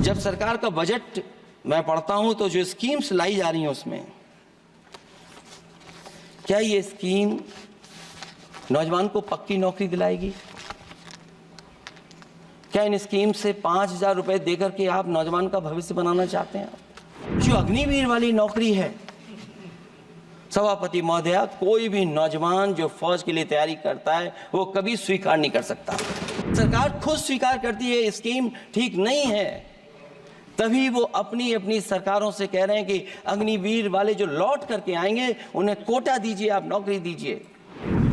जब सरकार का बजट मैं पढ़ता हूं तो जो स्कीम्स लाई जा रही हैं उसमें क्या ये स्कीम नौजवान को पक्की नौकरी दिलाएगी? क्या इन स्कीम से 5,000 रुपए देकर के आप नौजवान का भविष्य बनाना चाहते हैं? जो अग्निवीर वाली नौकरी है, सभापति महोदया, कोई भी नौजवान जो फौज के लिए तैयारी करता है वो कभी स्वीकार नहीं कर सकता। सरकार खुद स्वीकार करती है स्कीम ठीक नहीं है, तभी वो अपनी अपनी सरकारों से कह रहे हैं कि अग्निवीर वाले जो लौट करके आएंगे उन्हें कोटा दीजिए, आप नौकरी दीजिए।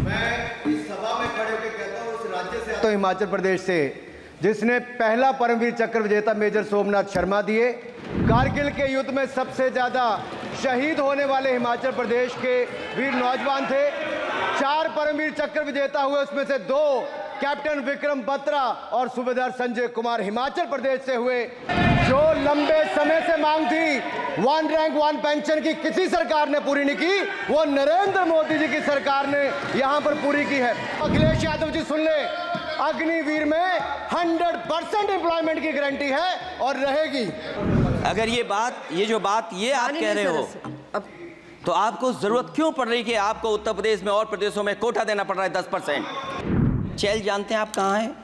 मैं इस सभा में खड़े होकर कहता हूं, उस राज्य से तो हिमाचल प्रदेश से जिसने पहला परमवीर चक्र विजेता मेजर सोमनाथ शर्मा दिए। कारगिल के युद्ध में सबसे ज्यादा शहीद होने वाले हिमाचल प्रदेश के वीर नौजवान थे। 4 परमवीर चक्र विजेता हुए, उसमें से 2 कैप्टन विक्रम बत्रा और सूबेदार संजय कुमार हिमाचल प्रदेश से हुए। जो लंबे समय से मांग थी 1 रैंक 1 पेंशन की, किसी सरकार ने पूरी नहीं की, वो नरेंद्र मोदी जी की सरकार ने यहां पर पूरी की है। अखिलेश यादव जी सुन ले, अग्निवीर में 100% एम्प्लॉयमेंट की गारंटी है और रहेगी। अगर ये जो बात आप कह रहे हो, तो आपको जरूरत क्यों पड़ रही कि आपको उत्तर प्रदेश में और प्रदेशों में कोटा देना पड़ रहा है 10%? चैल जानते हैं आप कहाँ हैं?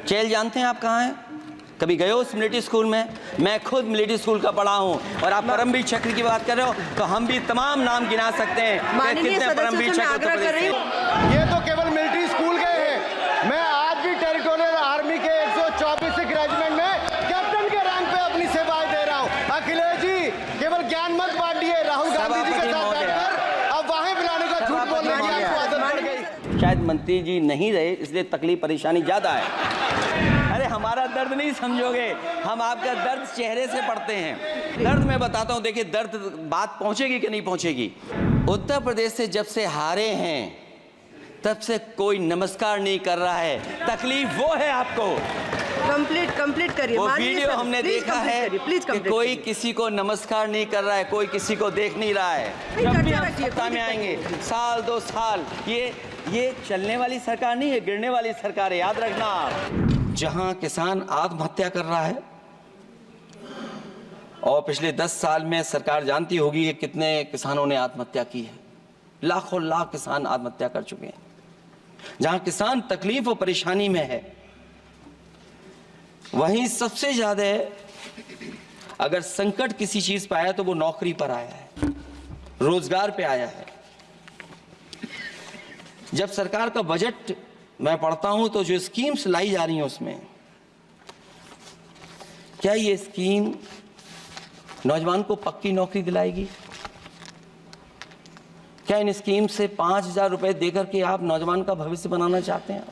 चैल जानते हैं आप कहाँ हैं? कभी गए हो उस मिलिट्री स्कूल में? मैं खुद मिलिट्री स्कूल का पढ़ा हूँ। और आप परमवीर चक्र की बात कर रहे हो तो हम भी तमाम नाम गिना सकते हैं कि कितने परमवीर चक्र उत्तर प्रदेश में। ये तो केवल मिलिट्री स्कूल गए हैं। मैं आज भी टेरिटोरियल आर्मी के 124 रेजिमेंट में कैप्टन के रैंक पे अपनी सेवाएं दे रहा हूँ। अखिलेश जी केवल ज्ञान मत बांटिए, राहुल गांधी जी के साथ बैठकर अब वहां बुलाने का झूठ बोलने की आपको आदत पड़ गई। शायद मंत्री जी नहीं रहे इसलिए तकलीफ परेशानी ज्यादा है। अरे हमारा दर्द नहीं समझोगे, हम आपका दर्द चेहरे से पढ़ते हैं। दर्द मैं बताता हूं, देखिए दर्द बात पहुंचेगी कि नहीं पहुंचेगी। उत्तर प्रदेश से जब से हारे हैं तब से कोई नमस्कार नहीं कर रहा है। तकलीफ वो है आपको। कंप्लीट करिए। वो वीडियो हमने देखा है कि कोई किसी को नमस्कार नहीं कर रहा है, कोई किसी को देख नहीं रहा है। जब भी हम सत्ता में आएंगे, साल 2 साल, ये चलने वाली सरकार नहीं है, गिरने वाली सरकार है, याद रखना आप। जहां किसान आत्महत्या कर रहा है और पिछले 10 साल में सरकार जानती होगी कि कितने किसानों ने आत्महत्या की है। लाखों लाख किसान आत्महत्या कर चुके हैं। जहां किसान तकलीफ और परेशानी में है, वहीं सबसे ज्यादा अगर संकट किसी चीज पर आया तो वो नौकरी पर आया है, रोजगार पे आया है। जब सरकार का बजट मैं पढ़ता हूं तो जो स्कीम्स लाई जा रही हैं उसमें क्या ये स्कीम नौजवान को पक्की नौकरी दिलाएगी? क्या इन स्कीम से 5,000 रुपए देकर के आप नौजवान का भविष्य बनाना चाहते हैं?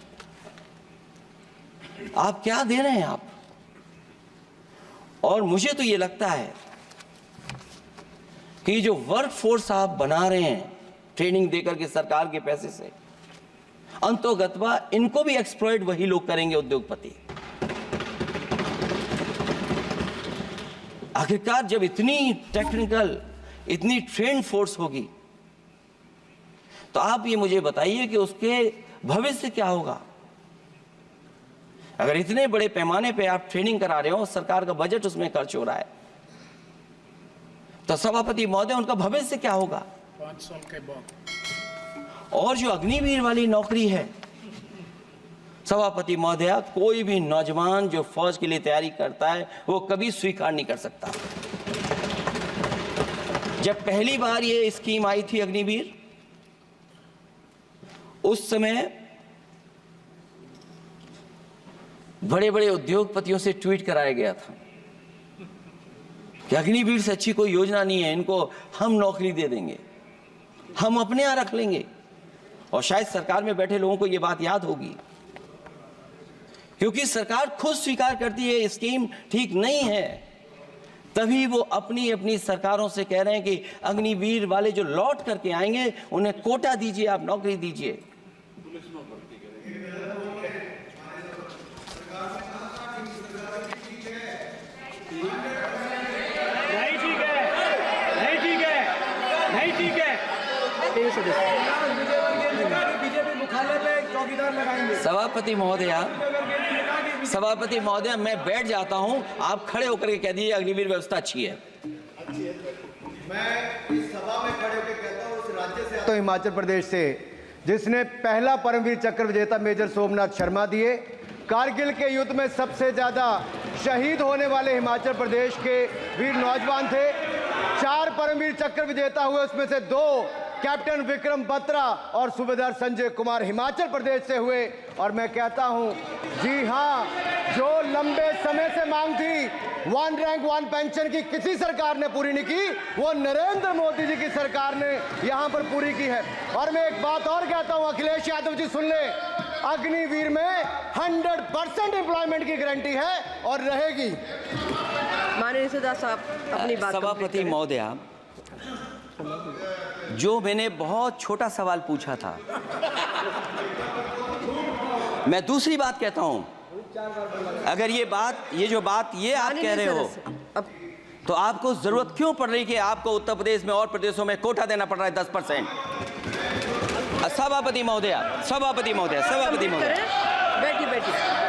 आप क्या दे रहे हैं आप? और मुझे तो ये लगता है कि जो वर्क फोर्स आप बना रहे हैं ट्रेनिंग देकर के सरकार के पैसे से, अंतोगत्वा इनको भी एक्सप्लॉइट वही लोग करेंगे, उद्योगपति। आखिरकार जब इतनी टेक्निकल, इतनी ट्रेन फोर्स होगी तो आप ये मुझे बताइए कि उसके भविष्य क्या होगा? अगर इतने बड़े पैमाने पे आप ट्रेनिंग करा रहे हो, सरकार का बजट उसमें खर्च हो रहा है, तो सभापति महोदय उनका भविष्य क्या होगा 5 साल के बाद? और जो अग्निवीर वाली नौकरी है, सभापति महोदया, कोई भी नौजवान जो फौज के लिए तैयारी करता है वो कभी स्वीकार नहीं कर सकता। जब पहली बार ये स्कीम आई थी अग्निवीर, उस समय बड़े बड़े उद्योगपतियों से ट्वीट कराया गया था कि अग्निवीर से अच्छी कोई योजना नहीं है, इनको हम नौकरी दे देंगे, हम अपने यहां रख लेंगे। और शायद सरकार में बैठे लोगों को यह बात याद होगी, क्योंकि सरकार खुद स्वीकार करती है स्कीम ठीक नहीं है, तभी वो अपनी अपनी सरकारों से कह रहे हैं कि अग्निवीर वाले जो लौट करके आएंगे उन्हें कोटा दीजिए, आप नौकरी दीजिए। बीजेपी मुख्यालय पे चौकीदार लगाएंगे। सभापति महोदया, सभापति महोदय, मैं बैठ जाता हूं, आप खड़े होकर के कह दीजिए अग्निवीर व्यवस्था अच्छी है। मैं इस सभा में खड़े होकर कहता हूं, उस राज्य से आता हूं, हिमाचल प्रदेश से, जिसने पहला परमवीर चक्र विजेता मेजर सोमनाथ शर्मा दिए। कारगिल के युद्ध में सबसे ज्यादा शहीद होने वाले हिमाचल प्रदेश के वीर नौजवान थे। 4 परमवीर चक्र विजेता हुए, उसमें से 2 कैप्टन विक्रम बत्रा और सूबेदार संजय कुमार हिमाचल प्रदेश से हुए। और मैं कहता हूं, जी हां, जो लंबे समय से मांग थी 1 रैंक 1 पेंशन की, किसी सरकार ने पूरी नहीं की, वो नरेंद्र मोदी जी की सरकार ने यहां पर पूरी की है। और मैं एक बात और कहता हूं, अखिलेश यादव जी सुन ले, अग्निवीर में 100% एम्प्लॉयमेंट की गारंटी है और रहेगी। माननीय सदा साहब अपनी बात सभापति महोदया, जो मैंने बहुत छोटा सवाल पूछा था, मैं दूसरी बात कहता हूं। अगर ये जो बात आप कह रहे हो, तो आपको जरूरत क्यों पड़ रही कि आपको उत्तर प्रदेश में और प्रदेशों में कोटा देना पड़ रहा है 10%? सभापति महोदय, सभापति महोदय, सभापति महोदय, बैठिए।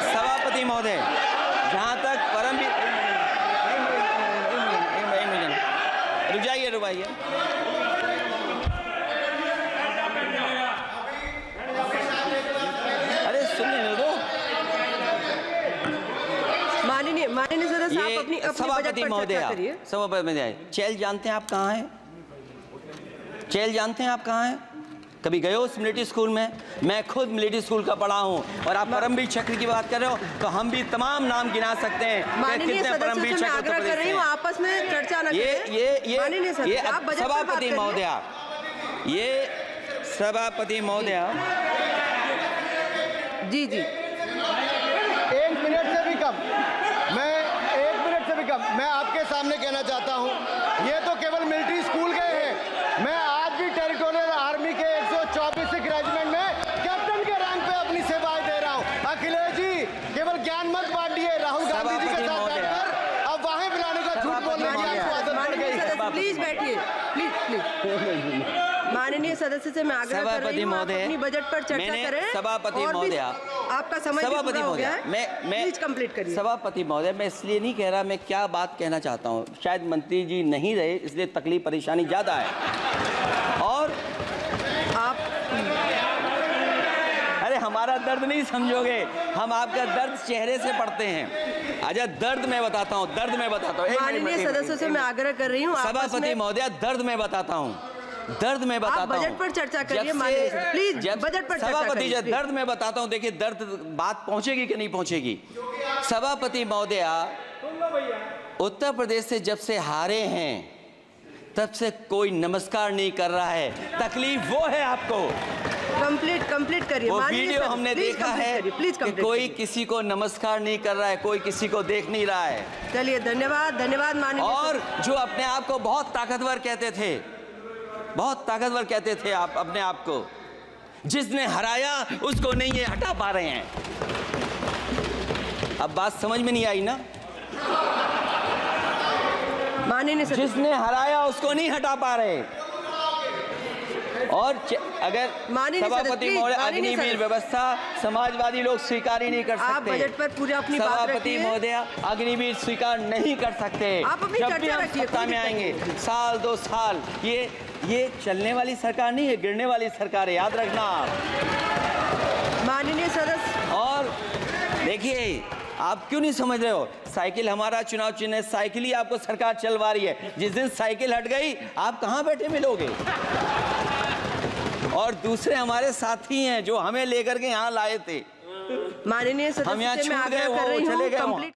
सभापति महोदय, जहां तक परमवीर, रुक जाइए। अरे सुनिए दो। माननीय सदा साहब अपनी सभापति महोदय, सभापति महोदय, चैल जानते हैं आप कहाँ हैं? चैल जानते हैं आप कहाँ हैं? कभी गए हो मिलिट्री स्कूल में? मैं खुद मिलिट्री स्कूल का पढ़ा हूँ। और आप परमवीर चक्र की बात कर रहे हो, तो हम भी तमाम नाम गिना सकते हैं। माननीय सदस्यों से मैं आग्रह कर रही हूँ, आपस में चर्चा न करें। ये सभापति महोदय, ये सभापति महोदय, जी 1 मिनट से भी कम, मैं आपके सामने कहना चाहता हूं, ये तो केवल मिलिट्री स्कूल गए हैं। मैं आज भी टेरिटोरियल आर्मी के 124 रेजिमेंट में कैप्टन के रैंक पे अपनी सेवाएं दे रहा हूं। अखिलेश जी केवल ज्ञान मत बांटिए, राहुल गांधी जी के साथ बैठकर अब वहां बुलाने का झूठ बोलने की आपको आदत पड़ गई। प्लीज बैठिए, प्लीज। माननीय सदस्य से मैं आग्रह कर रही हूं, आप अपनी बजट पर चर्चा करें। सभापति महोदय, आपका समय पूरा हो गया है, मैं प्लीज कंप्लीट करिए। सभापति महोदय, मैं इसलिए नहीं कह रहा, मैं क्या बात कहना चाहता हूँ, शायद मंत्री जी नहीं रहे इसलिए तकलीफ परेशानी ज्यादा है। और आप, अरे हमारा दर्द नहीं समझोगे, हम आपका दर्द चेहरे से पढ़ते हैं। अच्छा, दर्द मैं बताता हूँ। माननीय सदस्यों से मैं आग्रह कर रही हूँ, सभापति महोदय, दर्द मैं बताता हूँ। आप बजट पर चर्चा करिए, प्लीज बजट पर चर्चा सभापति जी, करिए। दर्द मैं बताता हूँ। देखिए, दर्द बात पहुंचेगी कि नहीं पहुंचेगी। सभापति महोदय, उत्तर प्रदेश से जब से हारे हैं तब से कोई नमस्कार नहीं कर रहा है। तकलीफ वो है आपको। कंप्लीट करिए। वो वीडियो हमने देखा है कि कोई किसी को नमस्कार नहीं कर रहा है, कोई किसी को देख नहीं रहा है। चलिए, धन्यवाद माननीय। और जो अपने आप को बहुत ताकतवर कहते थे, आप अपने आप को, जिसने हराया उसको नहीं ये हटा पा रहे हैं। अब बात समझ में नहीं आई ना? माननीय जिसने हराया उसको नहीं हटा पा रहे। और अगर सभापति महोदय, अग्निवीर व्यवस्था समाजवादी लोग स्वीकार ही नहीं कर सकते। आप बजट पर पूरा अपनी बात रखिए। सभापति महोदय, अग्निवीर स्वीकार नहीं कर सकते। आप अपनी जब भी चर्चा हम रखिए, सत्ता में आएंगे, साल 2 साल, ये चलने वाली सरकार नहीं है, गिरने वाली सरकार है, याद रखना आप। माननीय सदस्य, और देखिए, आप क्यों नहीं समझ रहे हो? साइकिल हमारा चुनाव चिन्ह है, साइकिल ही आपको सरकार चलवा रही है। जिस दिन साइकिल हट गई, आप कहां बैठे मिलोगे? और दूसरे हमारे साथी हैं जो हमें लेकर के यहाँ लाए थे, माननीय सदस्य हम यहाँ से मैं छूट गए, आग्रह कर वो रही चले हूँ, गए। कंप्लीट